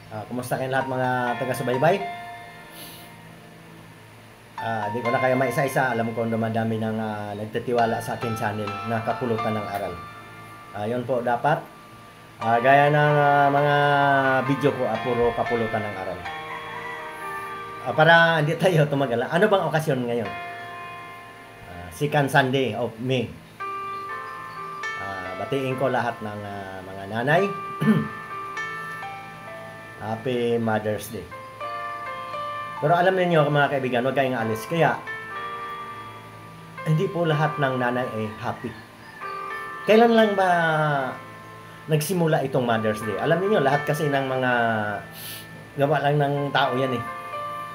Kumusta kayong lahat mga taga-subaybay? Di ko na kaya maisa-isa. Alam ko dumadami ng nagtitiwala sa akin channel na Kapulutan ng Aral. Yun po dapat. Gaya ng mga video ko, puro Kapulutan ng Aral. Para hindi tayo tumagala. Ano bang okasyon ngayon? Second Sunday of May. Batiin ko lahat ng mga nanay. Happy Mother's Day. Pero alam niyo mga kaibigan, huwag kayong alis. Kaya, hindi po lahat ng nanay ay happy. Kailan lang ba nagsimula itong Mother's Day? Alam niyo lahat kasi ng mga gawa lang ng tao yan eh.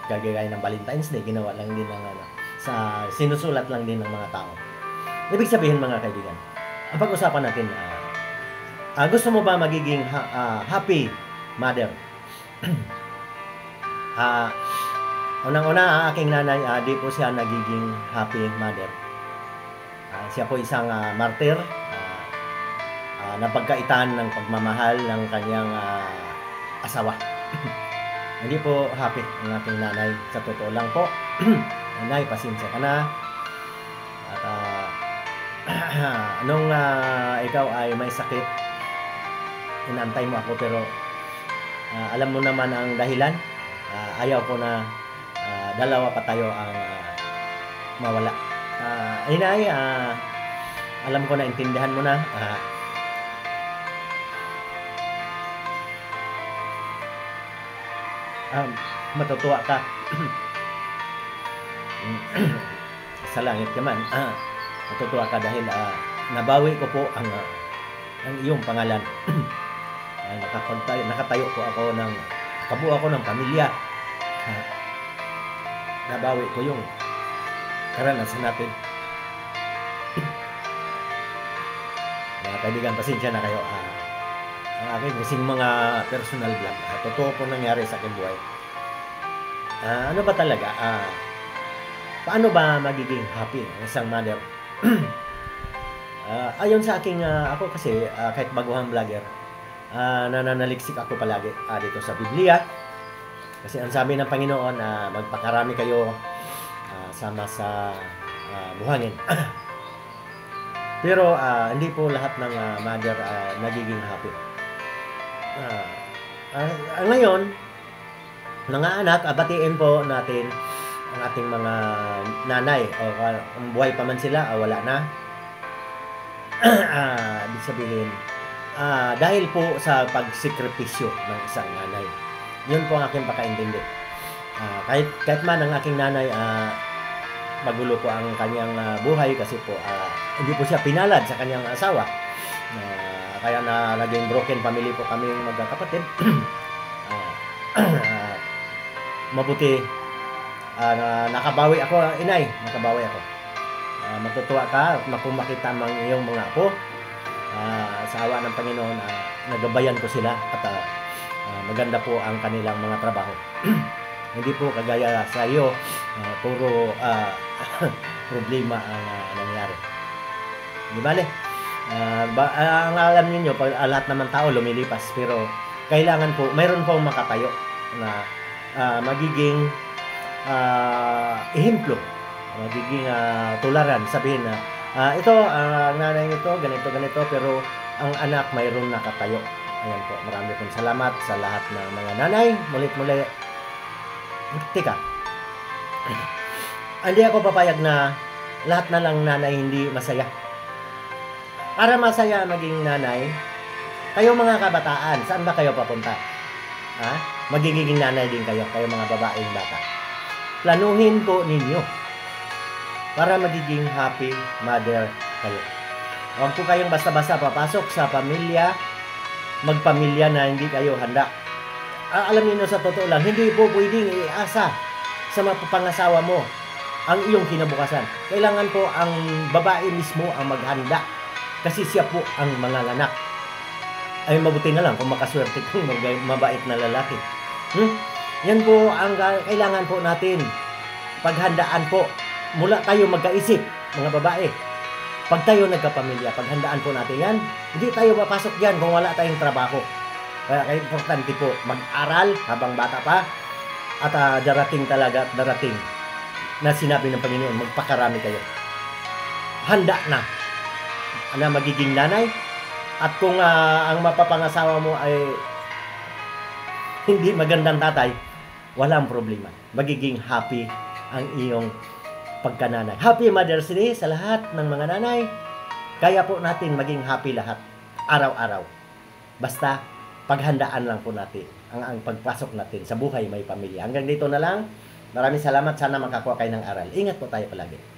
Gagaya ng Valentine's Day, ginawa lang din ng sinusulat lang din ng mga tao. Ibig sabihin mga kaibigan, ang pag-usapan natin, gusto mo ba magiging happy mother? Unang-una, ang aking nanay, di po siya nagiging happy mother. Siya po isang martyr, napagkaitan ng pagmamahal ng kanyang asawa. Hindi po happy ang aking nanay. Sa totoo lang po, nanay, pasensya ka na. At nung ikaw ay may sakit, inantay mo ako pero alam mo naman ang dahilan. Ayaw ko na dalawa pa tayo ang mawala. Inay, alam ko na intindihan mo na. Matutuwa ka. Sa langit ka man. Matutuwa ka dahil nabawi ko po ang iyong pangalan. Nakatayo po ako nakabuo ako ng pamilya. Nabawi ko yung karanasan natin. Mga kaibigan, pasensya na kayo. Ang aking kasing mga personal vlog, totoo po nangyari sa aking buhay. Ano ba talaga? Paano ba magiging happy ang isang mother? Ayon sa aking, ako kasi kahit baguhang vlogger, nananaliksik ako palagi dito sa Biblia. Kasi ang sabi ng Panginoon, magpakarami kayo sama sa buhangin. Pero hindi po lahat ng mother nagiging happy. Ngayon, mga anak, batiin po natin ang ating mga nanay. O kung buhay pa man sila, wala na. Ibig sabihin, dahil po sa pagsikripisyo ng isang nanay. Yun po ang aking pakaintindi. Kahit man ang aking nanay, magulo po ang kanyang buhay kasi po hindi po siya pinalad sa kanyang asawa. Kaya na naging broken family po kami magkakapatid. Mabuti nakabawi ako, inay, nakabawi ako. Matutuwa ka kung makita ang iyong mga apo. Sa awa ng Panginoon, nagabayan ko sila at maganda po ang kanilang mga trabaho. Hindi po kagaya sa iyo, puro problema ang nangyari. Di bale? Ang alam niyo pag lahat naman tao lumilipas, pero kailangan po, mayroon pong makatayo na magiging ehemplo, magiging tularan. Sabihin na, ito, ang nanay nito, ganito, pero ang anak mayroon nakatayo. Ayan po, marami pong salamat sa lahat ng mga nanay. Mulit-muli. Teka, hindi ako papayag na lahat na lang nanay hindi masaya. Para masaya maging nanay, kayo mga kabataan, saan ba kayo papunta? Magiging nanay din kayo mga babaeng bata. Planuhin po ninyo para magiging happy mother kayo. Huwag po kayong basta-basta papasok sa pamilya, magpamilya na hindi kayo handa. Alam niyo sa totoo lang, hindi po pwedeng iasa sa mapapangasawa mo ang iyong kinabukasan. Kailangan po ang babae mismo ang maghanda kasi siya po ang manganganak. Ay mabuti na lang kung makaswerte kung mabait na lalaki. Yan po ang kailangan po natin. Paghandaan po. Mula tayo magkaisip, mga babae. Pag tayo nagkapamilya, paghandaan po natin yan. Hindi tayo papasok dyan kung wala tayong trabaho. Kaya importante po mag-aral habang bata pa at darating na sinabi ng Panginoon, magpakarami kayo. Handa na magiging nanay at kung ang mapapangasawa mo ay hindi magandang tatay, walang problema. Magiging happy ang iyong pagkananay. Happy Mother's Day sa lahat ng mga nanay. Kaya po natin maging happy lahat, araw-araw. Basta, paghandaan lang po natin ang pagpasok natin sa buhay may pamilya. Hanggang dito na lang. Maraming salamat. Sana makakuha kayo ng aral. Ingat po tayo palagi.